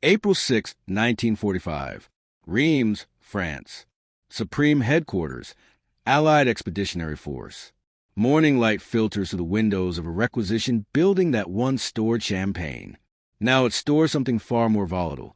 April 6, 1945. Reims, France. Supreme Headquarters, Allied Expeditionary Force. Morning light filters through the windows of a requisition building that once stored champagne. Now it stores something far more volatile.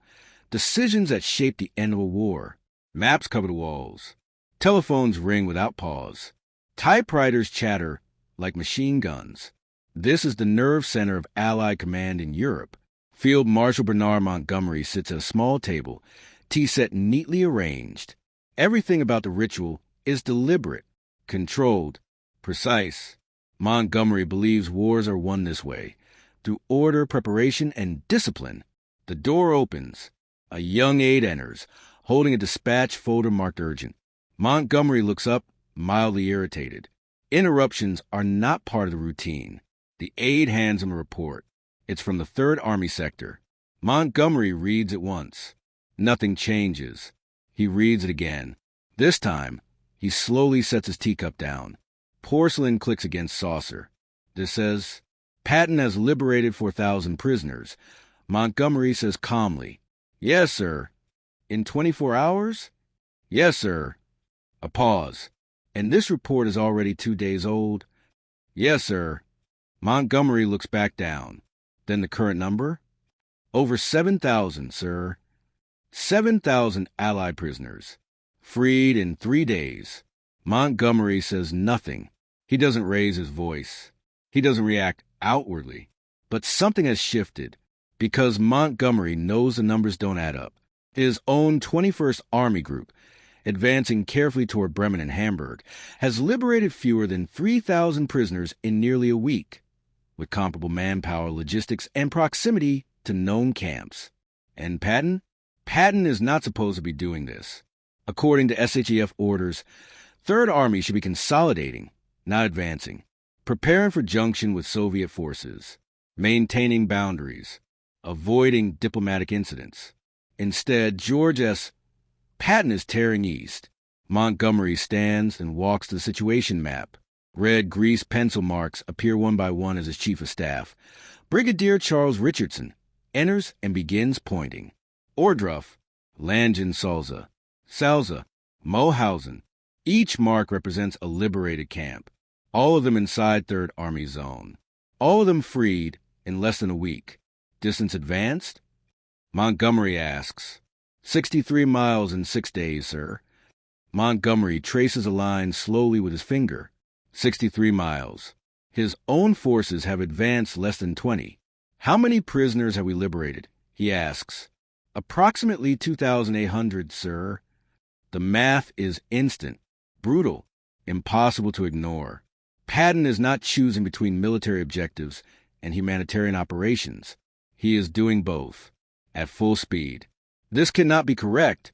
Decisions that shape the end of a war. Maps cover the walls. Telephones ring without pause. Typewriters chatter like machine guns. This is the nerve center of Allied command in Europe. Field Marshal Bernard Montgomery sits at a small table, tea set neatly arranged. Everything about the ritual is deliberate, controlled, precise. Montgomery believes wars are won this way, through order, preparation, and discipline. The door opens. A young aide enters, holding a dispatch folder marked urgent. Montgomery looks up, mildly irritated. Interruptions are not part of the routine. The aide hands him a report. It's from the 3rd Army sector. Montgomery reads it once. Nothing changes. He reads it again. This time, he slowly sets his teacup down. Porcelain clicks against saucer. This says, Patton has liberated 4,000 prisoners. Montgomery says calmly, Yes, sir. In 24 hours? Yes, sir. A pause. And this report is already 2 days old? Yes, sir. Montgomery looks back down. Then the current number? Over 7,000, sir. 7,000 Allied prisoners. Freed in 3 days. Montgomery says nothing. He doesn't raise his voice. He doesn't react outwardly. But something has shifted, because Montgomery knows the numbers don't add up. His own 21st Army Group, advancing carefully toward Bremen and Hamburg, has liberated fewer than 3,000 prisoners in nearly a week, with comparable manpower, logistics, and proximity to known camps. And Patton? Patton is not supposed to be doing this. According to SHEF orders, 3rd Army should be consolidating, not advancing, preparing for junction with Soviet forces, maintaining boundaries, avoiding diplomatic incidents. Instead, George S. Patton is tearing east. Montgomery stands and walks to the situation map. Red grease pencil marks appear one by one as his chief of staff. Brigadier Charles Richardson enters and begins pointing. Ohrdruf, Langensalza, Salza, Mohausen. Each mark represents a liberated camp, all of them inside 3rd Army zone. All of them freed in less than a week. Distance advanced? Montgomery asks. 63 miles in 6 days, sir. Montgomery traces a line slowly with his finger. 63 miles. His own forces have advanced less than 20. How many prisoners have we liberated? He asks. Approximately 2,800, sir. The math is instant, brutal, impossible to ignore. Patton is not choosing between military objectives and humanitarian operations. He is doing both, at full speed. This cannot be correct,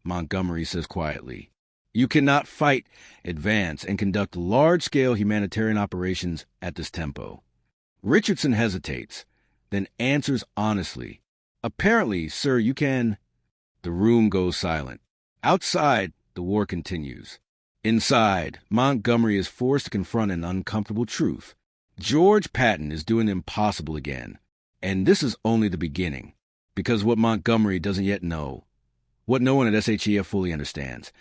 Montgomery says quietly. You cannot fight, advance, and conduct large-scale humanitarian operations at this tempo. Richardson hesitates, then answers honestly. Apparently, sir, you can... The room goes silent. Outside, the war continues. Inside, Montgomery is forced to confront an uncomfortable truth. George Patton is doing the impossible again. And this is only the beginning. Because what Montgomery doesn't yet know, what no one at SHEF fully understands,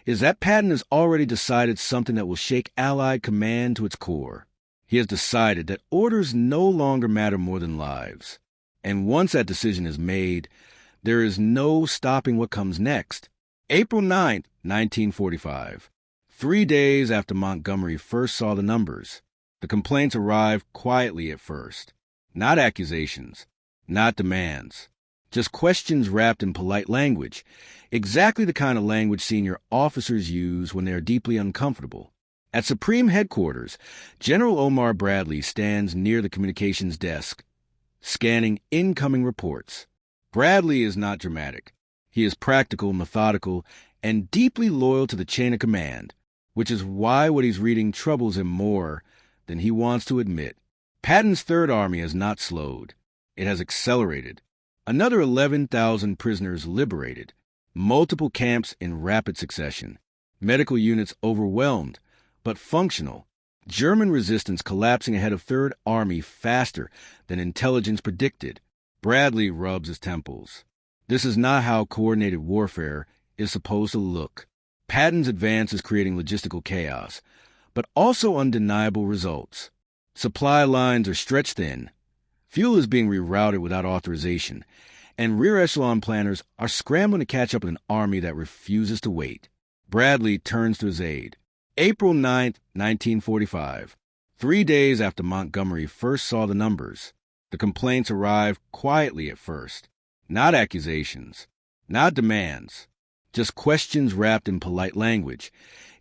is that Patton has already decided something that will shake Allied command to its core. He has decided that orders no longer matter more than lives. And once that decision is made, there is no stopping what comes next. April 9th, 1945. 3 days after Montgomery first saw the numbers. The complaints arrived quietly at first. Not accusations, not demands. Just questions wrapped in polite language, exactly the kind of language senior officers use when they are deeply uncomfortable. At Supreme Headquarters, General Omar Bradley stands near the communications desk, scanning incoming reports. Bradley is not dramatic. He is practical, methodical, and deeply loyal to the chain of command, which is why what he's reading troubles him more than he wants to admit. Patton's 3rd Army has not slowed. It has accelerated. Another 11,000 prisoners liberated. Multiple camps in rapid succession. Medical units overwhelmed, but functional. German resistance collapsing ahead of 3rd Army faster than intelligence predicted. Bradley rubs his temples. This is not how coordinated warfare is supposed to look. Patton's advance is creating logistical chaos, but also undeniable results. Supply lines are stretched thin, fuel is being rerouted without authorization, and rear echelon planners are scrambling to catch up with an army that refuses to wait. Bradley turns to his aide. April 9th, 1945. 3 days after Montgomery first saw the numbers, the complaints arrived quietly at first. Not accusations, not demands, just questions wrapped in polite language.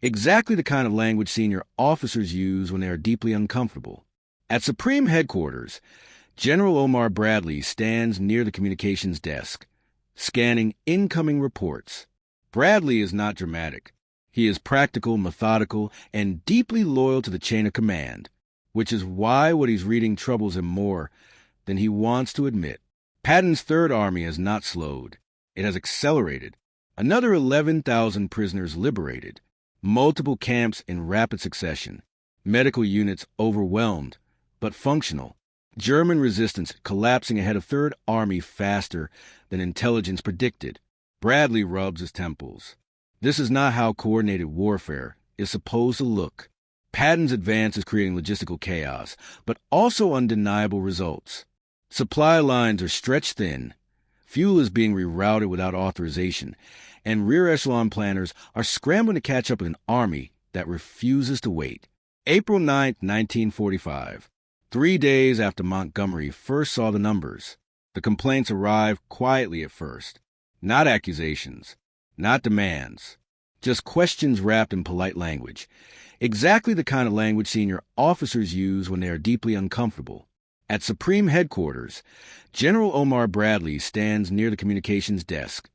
Exactly the kind of language senior officers use when they are deeply uncomfortable. At Supreme Headquarters, General Omar Bradley stands near the communications desk, scanning incoming reports. Bradley is not dramatic. He is practical, methodical, and deeply loyal to the chain of command, which is why what he's reading troubles him more than he wants to admit. Patton's Third Army has not slowed. It has accelerated. Another 11,000 prisoners liberated. Multiple camps in rapid succession. Medical units overwhelmed, but functional. German resistance collapsing ahead of Third Army faster than intelligence predicted. Bradley rubs his temples. This is not how coordinated warfare is supposed to look. Patton's advance is creating logistical chaos, but also undeniable results. Supply lines are stretched thin, fuel is being rerouted without authorization, and rear echelon planners are scrambling to catch up with an army that refuses to wait. April 9th, 1945. 3 days after Montgomery first saw the numbers, the complaints arrived quietly at first. Not accusations, not demands, just questions wrapped in polite language. Exactly the kind of language senior officers use when they are deeply uncomfortable. At Supreme Headquarters, General Omar Bradley stands near the communications desk,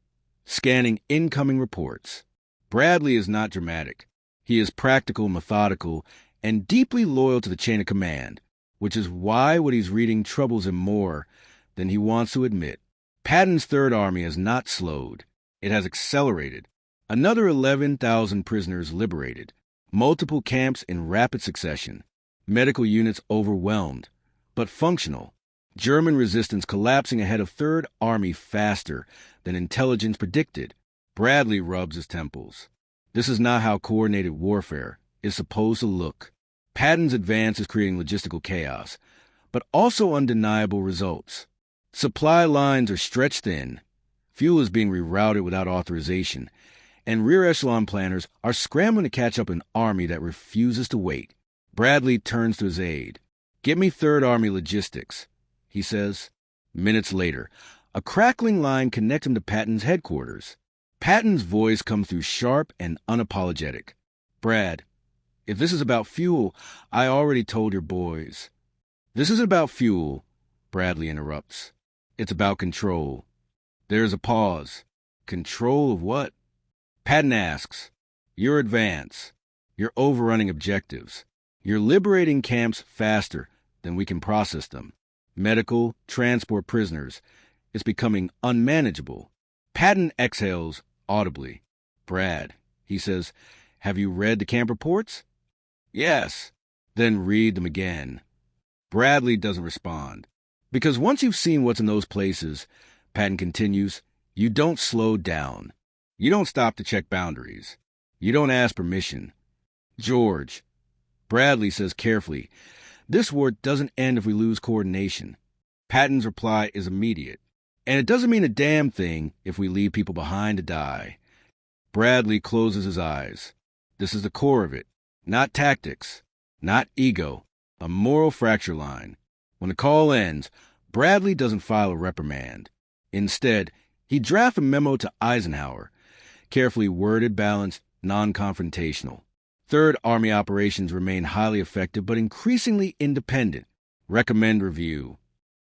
scanning incoming reports. Bradley is not dramatic. He is practical, methodical, and deeply loyal to the chain of command, which is why what he's reading troubles him more than he wants to admit. Patton's Third Army has not slowed. It has accelerated. Another 11,000 prisoners liberated. Multiple camps in rapid succession. Medical units overwhelmed, but functional. German resistance collapsing ahead of Third Army faster than intelligence predicted. Bradley rubs his temples. This is not how coordinated warfare is supposed to look. Patton's advance is creating logistical chaos, but also undeniable results. Supply lines are stretched thin, fuel is being rerouted without authorization, and rear echelon planners are scrambling to catch up with an army that refuses to wait. Bradley turns to his aide. "Get me Third Army logistics," he says. Minutes later, a crackling line connects him to Patton's headquarters. Patton's voice comes through sharp and unapologetic. "Brad, if this is about fuel, I already told your boys." "This isn't about fuel," Bradley interrupts. "It's about control." There is a pause. Control of what? Patton asks. "Your advance. You're overrunning objectives. You're liberating camps faster than we can process them. Medical, transport prisoners. It's becoming unmanageable." Patton exhales audibly. "Brad," he says, "have you read the camp reports?" "Yes." "Then read them again." Bradley doesn't respond. "Because once you've seen what's in those places," Patton continues, "you don't slow down. You don't stop to check boundaries. You don't ask permission. George," Bradley says carefully, "this war doesn't end if we lose coordination." Patton's reply is immediate. "And it doesn't mean a damn thing if we leave people behind to die." Bradley closes his eyes. This is the core of it. Not tactics, not ego, a moral fracture line. When the call ends, Bradley doesn't file a reprimand. Instead, he drafts a memo to Eisenhower, carefully worded, balanced, non-confrontational. Third Army operations remain highly effective but increasingly independent. Recommend review.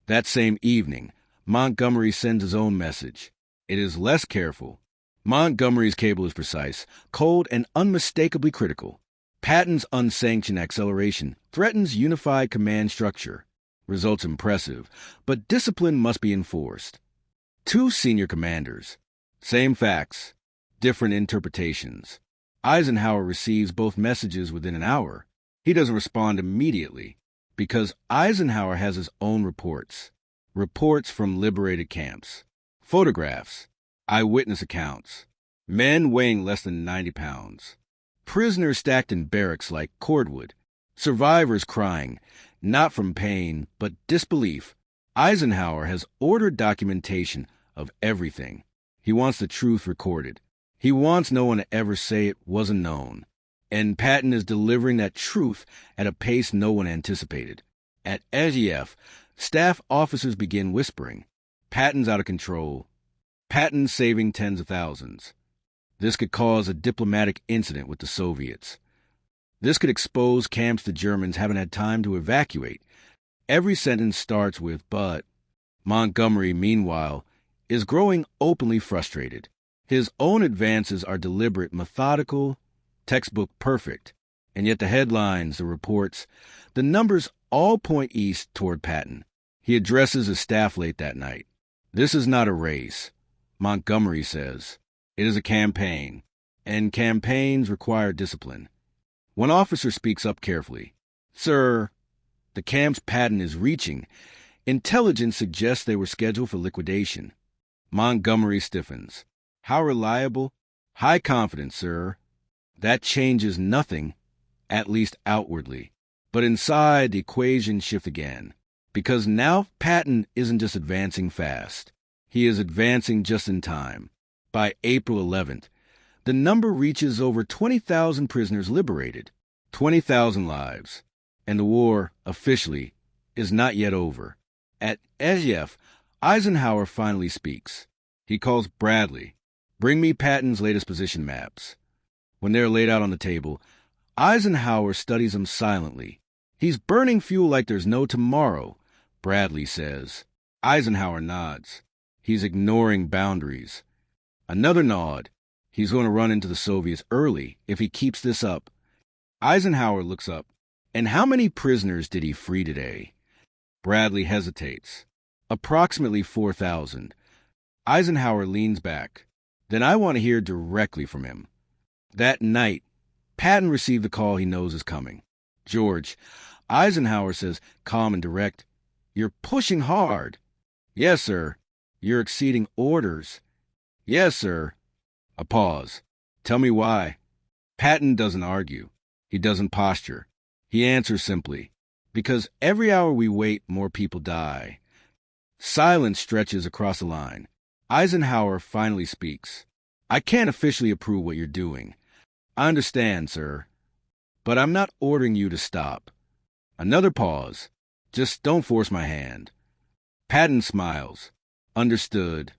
That same evening, Montgomery sends his own message. It is less careful. Montgomery's cable is precise, cold, and unmistakably critical. Patton's unsanctioned acceleration threatens unified command structure. Results impressive, but discipline must be enforced. Two senior commanders. Same facts, different interpretations. Eisenhower receives both messages within an hour. He doesn't respond immediately because Eisenhower has his own reports. reports from liberated camps, photographs, eyewitness accounts, men weighing less than 90 pounds, prisoners stacked in barracks like cordwood, survivors crying, not from pain, but disbelief. Eisenhower has ordered documentation of everything. He wants the truth recorded. He wants no one to ever say it wasn't known. And Patton is delivering that truth at a pace no one anticipated. At SEF, staff officers begin whispering, "Patton's out of control. Patton's saving tens of thousands." This could cause a diplomatic incident with the Soviets. This could expose camps the Germans haven't had time to evacuate. Every sentence starts with "but." Montgomery, meanwhile, is growing openly frustrated. His own advances are deliberate, methodical, textbook perfect, and yet the headlines, the reports, the numbers all point east toward Patton. He addresses his staff late that night. "This is not a race," Montgomery says. "It is a campaign, and campaigns require discipline." One officer speaks up carefully. "Sir, the camps Patton is reaching, intelligence suggests they were scheduled for liquidation." Montgomery stiffens. "How reliable?" "High confidence, sir." That changes nothing, at least outwardly. But inside, the equations shift again. Because now Patton isn't just advancing fast. He is advancing just in time. By April 11th, the number reaches over 20,000 prisoners liberated, 20,000 lives. And the war, officially, is not yet over. At SEF, Eisenhower finally speaks. He calls Bradley. "Bring me Patton's latest position maps." When they're laid out on the table, Eisenhower studies them silently. "He's burning fuel like there's no tomorrow," Bradley says. Eisenhower nods. He's ignoring boundaries. Another nod. He's going to run into the Soviets early if he keeps this up. Eisenhower looks up. "And how many prisoners did he free today?" Bradley hesitates. "Approximately 4,000. Eisenhower leans back. "Then I want to hear directly from him." That night, Patton received the call he knows is coming. "George," Eisenhower says, calm and direct, "you're pushing hard." "Yes, sir." "You're exceeding orders." "Yes, sir." A pause. "Tell me why." Patton doesn't argue. He doesn't posture. He answers simply, "Because every hour we wait, more people die." Silence stretches across the line. Eisenhower finally speaks. "I can't officially approve what you're doing. I understand, sir. But I'm not ordering you to stop." Another pause. "Just don't force my hand." Patton smiles. "Understood."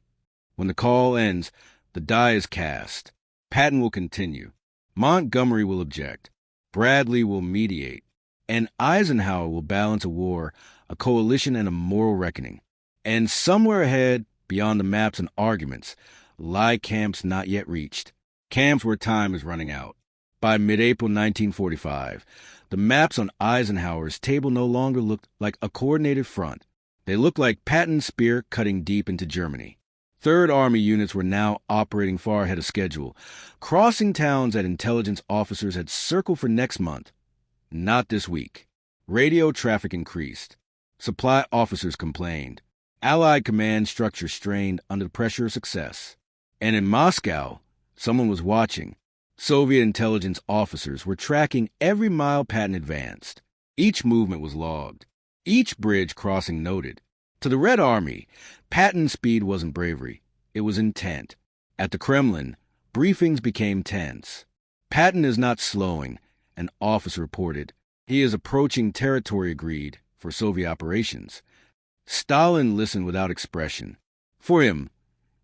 When the call ends, the die is cast. Patton will continue. Montgomery will object. Bradley will mediate. And Eisenhower will balance a war, a coalition, and a moral reckoning. And somewhere ahead, beyond the maps and arguments, lie camps not yet reached. Camps where time is running out. By mid-April 1945, the maps on Eisenhower's table no longer looked like a coordinated front. They looked like Patton's spear cutting deep into Germany. Third Army units were now operating far ahead of schedule, crossing towns that intelligence officers had circled for next month. Not this week. Radio traffic increased. Supply officers complained. Allied command structure strained under the pressure of success. And in Moscow, someone was watching. Soviet intelligence officers were tracking every mile Patton advanced. Each movement was logged. Each bridge crossing noted. To the Red Army, Patton's speed wasn't bravery. It was intent. At the Kremlin, briefings became tense. "Patton is not slowing," an officer reported. "He is approaching territory agreed for Soviet operations." Stalin listened without expression. For him,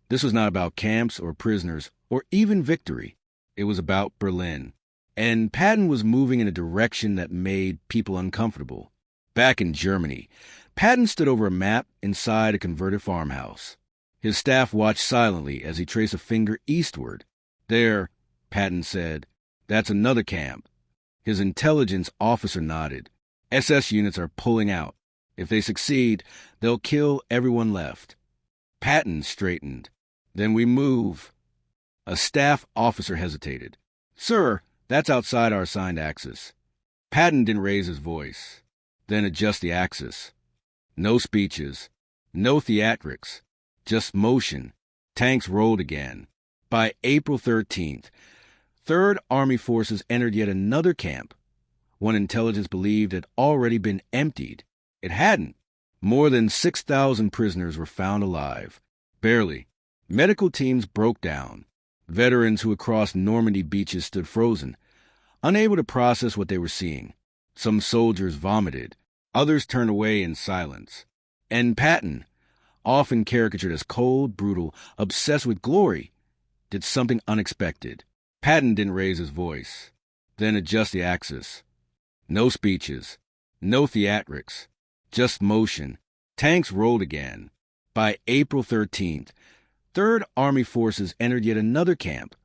this was not about camps or prisoners or even victory. It was about Berlin. And Patton was moving in a direction that made people uncomfortable. Back in Germany, Patton stood over a map inside a converted farmhouse. His staff watched silently as he traced a finger eastward. "There," Patton said, "that's another camp." His intelligence officer nodded. "SS units are pulling out. If they succeed, they'll kill everyone left." Patton straightened. "Then we move." A staff officer hesitated. "Sir, that's outside our assigned axis." Patton didn't raise his voice. "Then adjust the axis." No speeches. No theatrics, just motion. Tanks rolled again. By April 13th, Third Army forces entered yet another camp. One intelligence believed had already been emptied. It hadn't. More than 6,000 prisoners were found alive. Barely. Medical teams broke down. Veterans who had crossed Normandy beaches stood frozen, unable to process what they were seeing. Some soldiers vomited. Others turned away in silence. And Patton, often caricatured as cold, brutal, obsessed with glory, did something unexpected. Patton didn't raise his voice, then adjust the axis. No speeches, no theatrics, just motion. Tanks rolled again. By April 13th, Third Army forces entered yet another camp.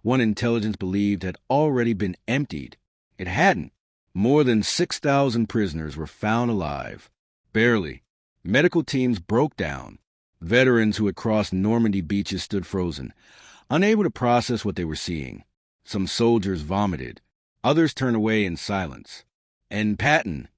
One intelligence believed had already been emptied. It hadn't. More than 6,000 prisoners were found alive. Barely. Medical teams broke down. Veterans who had crossed Normandy beaches stood frozen, unable to process what they were seeing. Some soldiers vomited. Others turned away in silence. And Patton,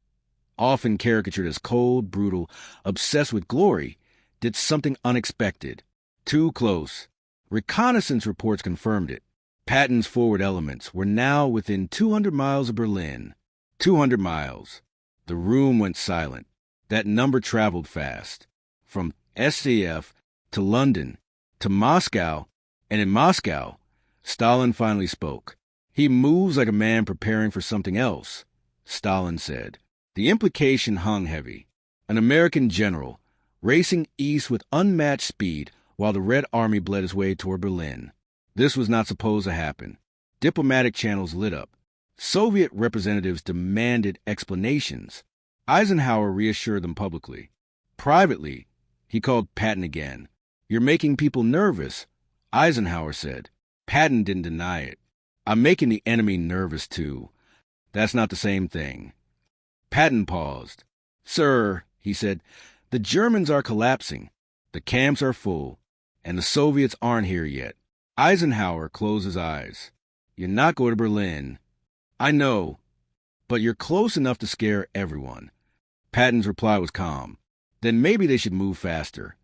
often caricatured as cold, brutal, obsessed with glory, did something unexpected. Too close. Reconnaissance reports confirmed it. Patton's forward elements were now within 200 miles of Berlin. 200 miles. The room went silent. That number traveled fast. From SCF to London to Moscow, and in Moscow, Stalin finally spoke. He moves like a man preparing for something else, Stalin said. The implication hung heavy. An American general, racing east with unmatched speed while the Red Army bled its way toward Berlin. This was not supposed to happen. Diplomatic channels lit up. Soviet representatives demanded explanations. Eisenhower reassured them publicly. Privately, he called Patton again. "You're making people nervous," Eisenhower said. Patton didn't deny it. "I'm making the enemy nervous, too. That's not the same thing." Patton paused. "Sir," he said, "the Germans are collapsing. The camps are full, and the Soviets aren't here yet." Eisenhower closed his eyes. "You're not going to Berlin. I know, but you're close enough to scare everyone." Patton's reply was calm. "Then maybe they should move faster."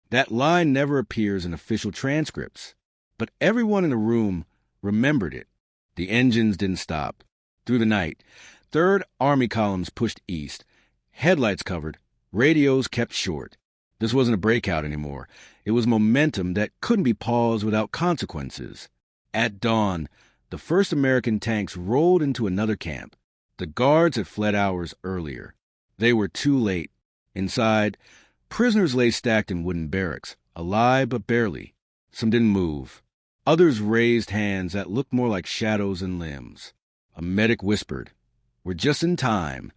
That line never appears in official transcripts, but everyone in the room remembered it. The engines didn't stop. Through the night, Third Army columns pushed east. Headlights covered, radios kept short. This wasn't a breakout anymore. It was momentum that couldn't be paused without consequences. At dawn, the first American tanks rolled into another camp. The guards had fled hours earlier. They were too late. Inside, prisoners lay stacked in wooden barracks, alive but barely. Some didn't move. Others raised hands that looked more like shadows than limbs. A medic whispered, "We're just in time."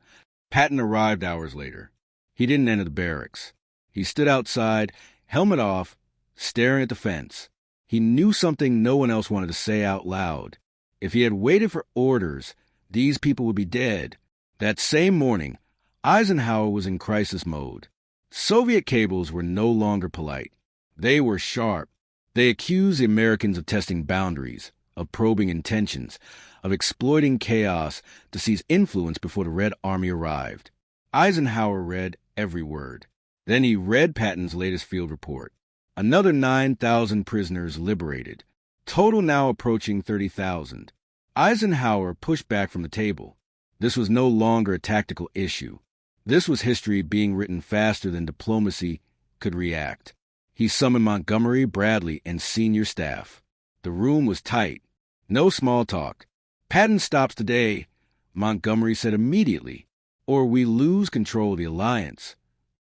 Patton arrived hours later. He didn't enter the barracks. He stood outside, helmet off, staring at the fence. He knew something no one else wanted to say out loud. If he had waited for orders, these people would be dead. That same morning, Eisenhower was in crisis mode. Soviet cables were no longer polite. They were sharp. They accused the Americans of testing boundaries, of probing intentions, of exploiting chaos to seize influence before the Red Army arrived. Eisenhower read every word. Then he read Patton's latest field report. Another 9,000 prisoners liberated. Total now approaching 30,000. Eisenhower pushed back from the table. This was no longer a tactical issue. This was history being written faster than diplomacy could react. He summoned Montgomery, Bradley, and senior staff. The room was tight. No small talk. "Patton stops today," Montgomery said immediately, "or we lose control of the alliance."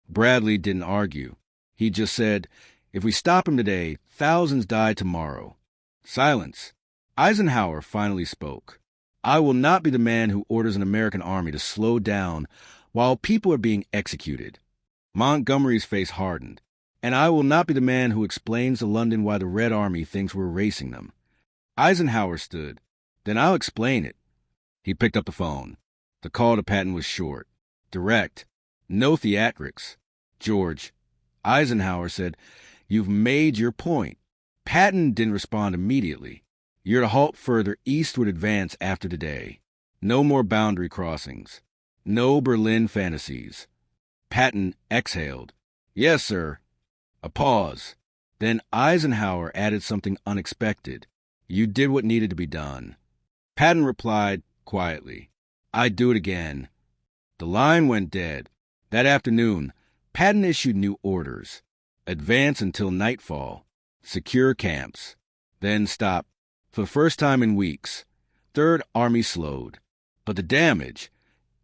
Bradley didn't argue. He just said, "If we stop him today, thousands die tomorrow." Silence. Eisenhower finally spoke. "I will not be the man who orders an American army to slow down while people are being executed." Montgomery's face hardened. "And I will not be the man who explains to London why the Red Army thinks we're erasing them." Eisenhower stood. "Then I'll explain it." He picked up the phone. The call to Patton was short, direct, no theatrics. "George," Eisenhower said, "you've made your point." Patton didn't respond immediately. "You're to halt further eastward advance after today. No more boundary crossings. No Berlin fantasies." Patton exhaled. Yes, sir. A pause. Then Eisenhower added something unexpected. You did what needed to be done. Patton replied quietly, I'd do it again. The line went dead. That afternoon, Patton issued new orders. Advance until nightfall. Secure camps. Then stop. For the first time in weeks, Third Army slowed. But the damage,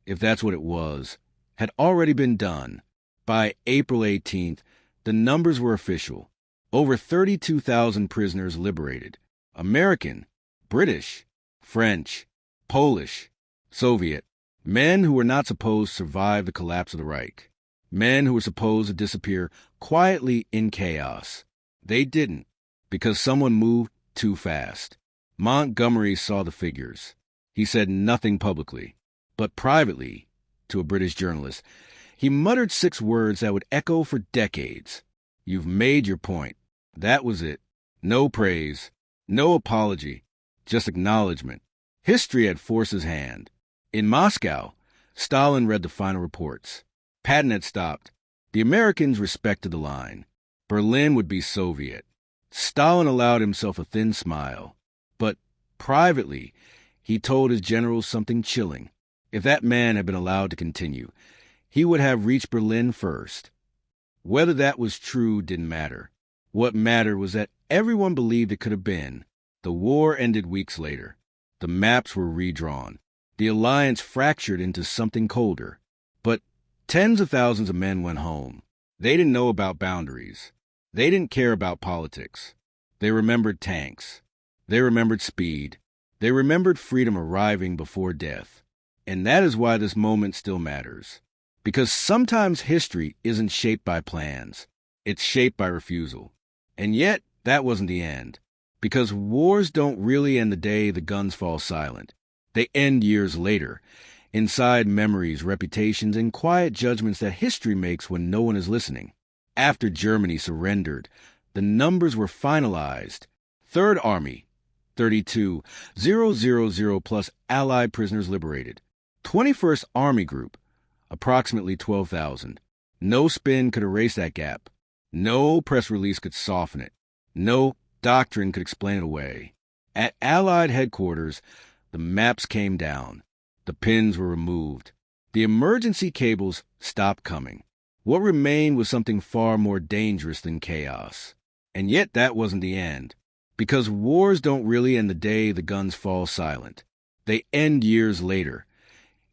if that's what it was, had already been done. By April 18th, the numbers were official. Over 32,000 prisoners liberated. American, British, French, Polish, Soviet. Men who were not supposed to survive the collapse of the Reich. Men who were supposed to disappear quietly in chaos. They didn't, because someone moved too fast. Montgomery saw the figures. He said nothing publicly, but privately, to a British journalist, he muttered 6 words that would echo for decades. You've made your point. That was it. No praise, no apology, just acknowledgement. History had forced his hand. In Moscow, Stalin read the final reports. Patton had stopped. The Americans respected the line. Berlin would be Soviet. Stalin allowed himself a thin smile. But privately, he told his generals something chilling. If that man had been allowed to continue, he would have reached Berlin first. Whether that was true didn't matter. What mattered was that everyone believed it could have been. The war ended weeks later. The maps were redrawn. The alliance fractured into something colder. But tens of thousands of men went home. They didn't know about boundaries. They didn't care about politics. They remembered tanks. They remembered speed. They remembered freedom arriving before death. And that is why this moment still matters. Because sometimes history isn't shaped by plans. It's shaped by refusal. And yet, that wasn't the end. Because wars don't really end the day the guns fall silent. They end years later, inside memories, reputations, and quiet judgments that history makes when no one is listening. After Germany surrendered, the numbers were finalized. Third Army, 32,000 plus Allied prisoners liberated. 21st Army Group, approximately 12,000. No spin could erase that gap. No press release could soften it. No doctrine could explain it away. At Allied headquarters, the maps came down. The pins were removed. The emergency cables stopped coming. What remained was something far more dangerous than chaos. And yet that wasn't the end. Because wars don't really end the day the guns fall silent. They end years later,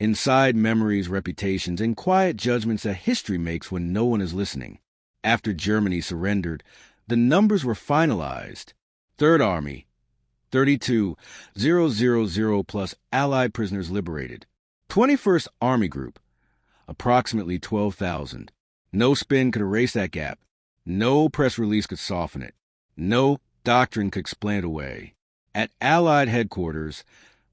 inside memories, reputations, and quiet judgments that history makes when no one is listening. After Germany surrendered, the numbers were finalized. Third Army, 32,000 plus Allied prisoners liberated. 21st Army Group, approximately 12,000. No spin could erase that gap. No press release could soften it. No doctrine could explain it away. At Allied headquarters,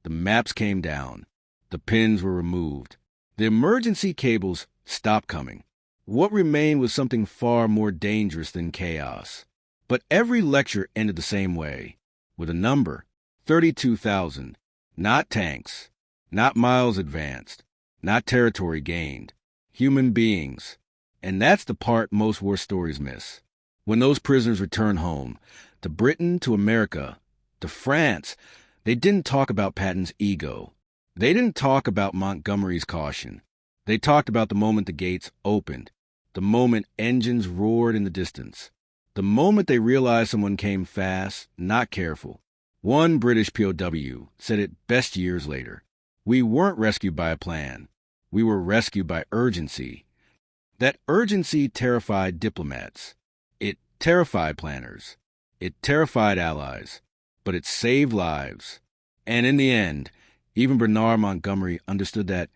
the maps came down. The pins were removed. The emergency cables stopped coming. What remained was something far more dangerous than chaos. But every lecture ended the same way, with a number, 32,000. Not tanks, not miles advanced, not territory gained. Human beings. And that's the part most war stories miss. When those prisoners returned home, to Britain, to America, to France, they didn't talk about Patton's ego. They didn't talk about Montgomery's caution. They talked about the moment the gates opened, the moment engines roared in the distance, the moment they realized someone came fast, not careful. One British POW said it best years later. We weren't rescued by a plan. We were rescued by urgency. That urgency terrified diplomats. It terrified planners. It terrified allies. But it saved lives. And in the end, even Bernard Montgomery understood that,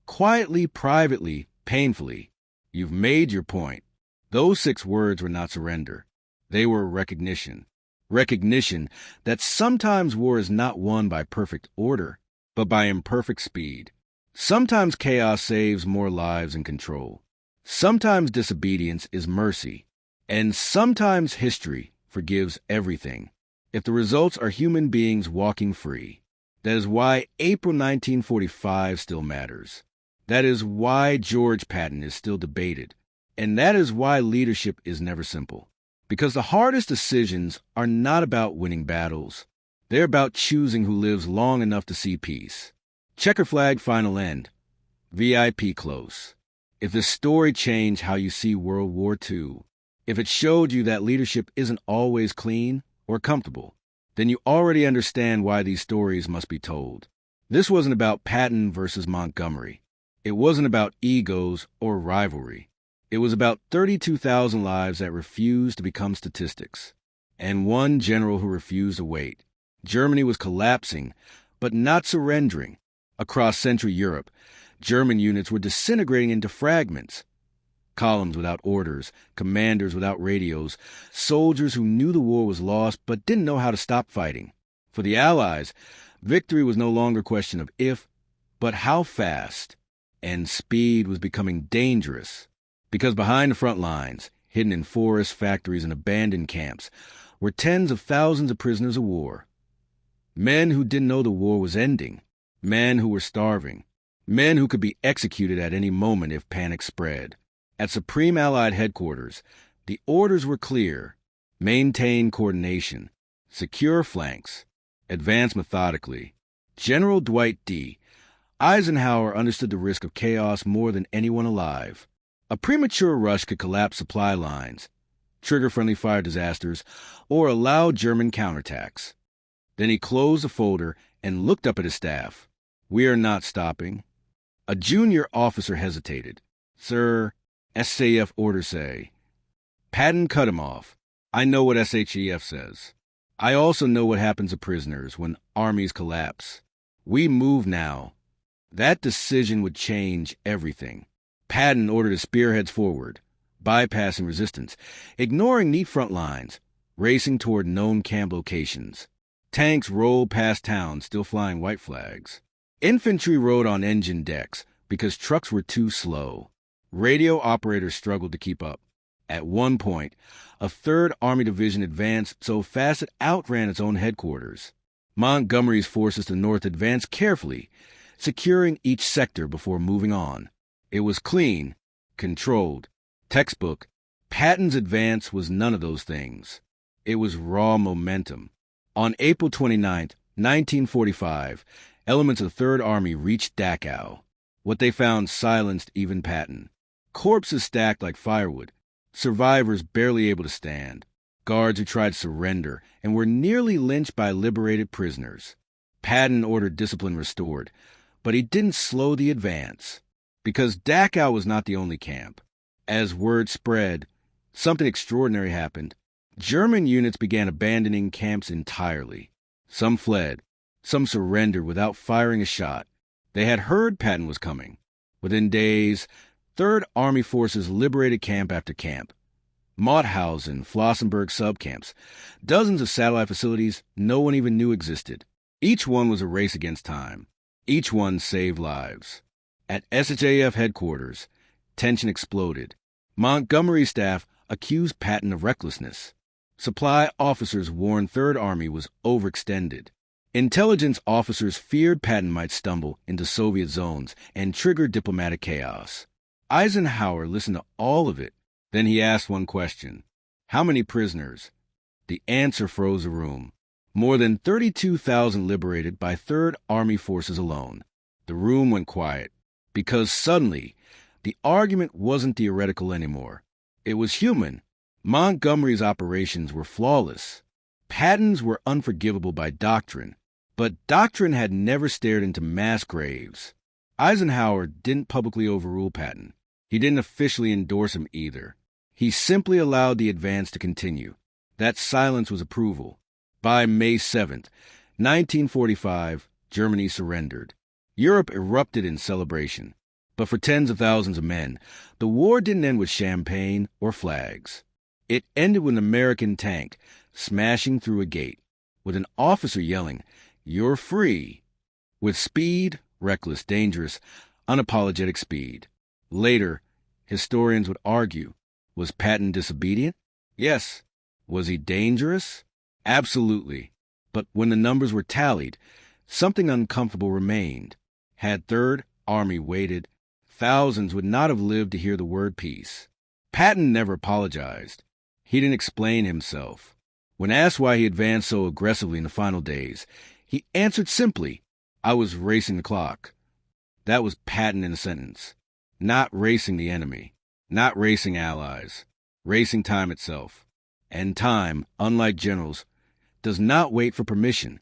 quietly, privately, painfully, you've made your point. Those 6 words were not surrender. They were recognition. Recognition that sometimes war is not won by perfect order, but by imperfect speed. Sometimes chaos saves more lives than control. Sometimes disobedience is mercy. And sometimes history forgives everything, if the results are human beings walking free. That is why April 1945 still matters. That is why George Patton is still debated. And that is why leadership is never simple. Because the hardest decisions are not about winning battles. They're about choosing who lives long enough to see peace. Checker flag final end. VIP close. If this story changed how you see World War II, if it showed you that leadership isn't always clean or comfortable, then you already understand why these stories must be told. This wasn't about Patton versus Montgomery. It wasn't about egos or rivalry. It was about 32,000 lives that refused to become statistics, and one general who refused to wait. Germany was collapsing, but not surrendering. Across Central Europe, German units were disintegrating into fragments. Columns without orders, commanders without radios, soldiers who knew the war was lost but didn't know how to stop fighting. For the Allies, victory was no longer a question of if, but how fast. And speed was becoming dangerous. Because behind the front lines, hidden in forests, factories, and abandoned camps, were tens of thousands of prisoners of war. Men who didn't know the war was ending. Men who were starving. Men who could be executed at any moment if panic spread. At Supreme Allied Headquarters, the orders were clear. Maintain coordination. Secure flanks. Advance methodically. General Dwight D. Eisenhower understood the risk of chaos more than anyone alive. A premature rush could collapse supply lines, trigger friendly fire disasters, or allow German counterattacks. Then he closed the folder and looked up at his staff. "We are not stopping." A junior officer hesitated. "Sir, SAF orders say." Patton cut him off. "I know what SHEF says. I also know what happens to prisoners when armies collapse. We move now." That decision would change everything. Patton ordered his spearheads forward, bypassing resistance, ignoring neat front lines, racing toward known camp locations. Tanks rolled past towns, still flying white flags. Infantry rode on engine decks because trucks were too slow. Radio operators struggled to keep up. At one point, a 3rd Army Division advanced so fast it outran its own headquarters. Montgomery's forces to the north advanced carefully, securing each sector before moving on. It was clean, controlled, textbook. Patton's advance was none of those things. It was raw momentum. On April 29, 1945, elements of the 3rd Army reached Dachau. What they found silenced even Patton. Corpses stacked like firewood, survivors barely able to stand, guards who tried to surrender and were nearly lynched by liberated prisoners. Patton ordered discipline restored, but he didn't slow the advance. Because Dachau was not the only camp. As word spread, something extraordinary happened. German units began abandoning camps entirely. Some fled. Some surrendered without firing a shot. They had heard Patton was coming. Within days, 3rd Army forces liberated camp after camp. Mauthausen, Flossenburg subcamps, dozens of satellite facilities no one even knew existed. Each one was a race against time. Each one saved lives. At SHAF headquarters, tension exploded. Montgomery's staff accused Patton of recklessness. Supply officers warned 3rd Army was overextended. Intelligence officers feared Patton might stumble into Soviet zones and trigger diplomatic chaos. Eisenhower listened to all of it. Then he asked one question. How many prisoners? The answer froze the room. More than 32,000 liberated by 3rd Army forces alone. The room went quiet. Because suddenly, the argument wasn't theoretical anymore. It was human. Montgomery's operations were flawless. Patton's were unforgivable by doctrine. But doctrine had never stared into mass graves. Eisenhower didn't publicly overrule Patton. He didn't officially endorse him either. He simply allowed the advance to continue. That silence was approval. By May 7th, 1945, Germany surrendered. Europe erupted in celebration. But for tens of thousands of men, the war didn't end with champagne or flags. It ended with an American tank smashing through a gate, with an officer yelling, "You're free," with speed, reckless, dangerous, unapologetic speed. Later, historians would argue, was Patton disobedient? Yes. Was he dangerous? Absolutely. But when the numbers were tallied, something uncomfortable remained. Had 3rd Army waited, thousands would not have lived to hear the word peace. Patton never apologized. He didn't explain himself. When asked why he advanced so aggressively in the final days, he answered simply, "I was racing the clock." That was Patton in a sentence. Not racing the enemy, not racing allies, racing time itself. And time, unlike generals, does not wait for permission.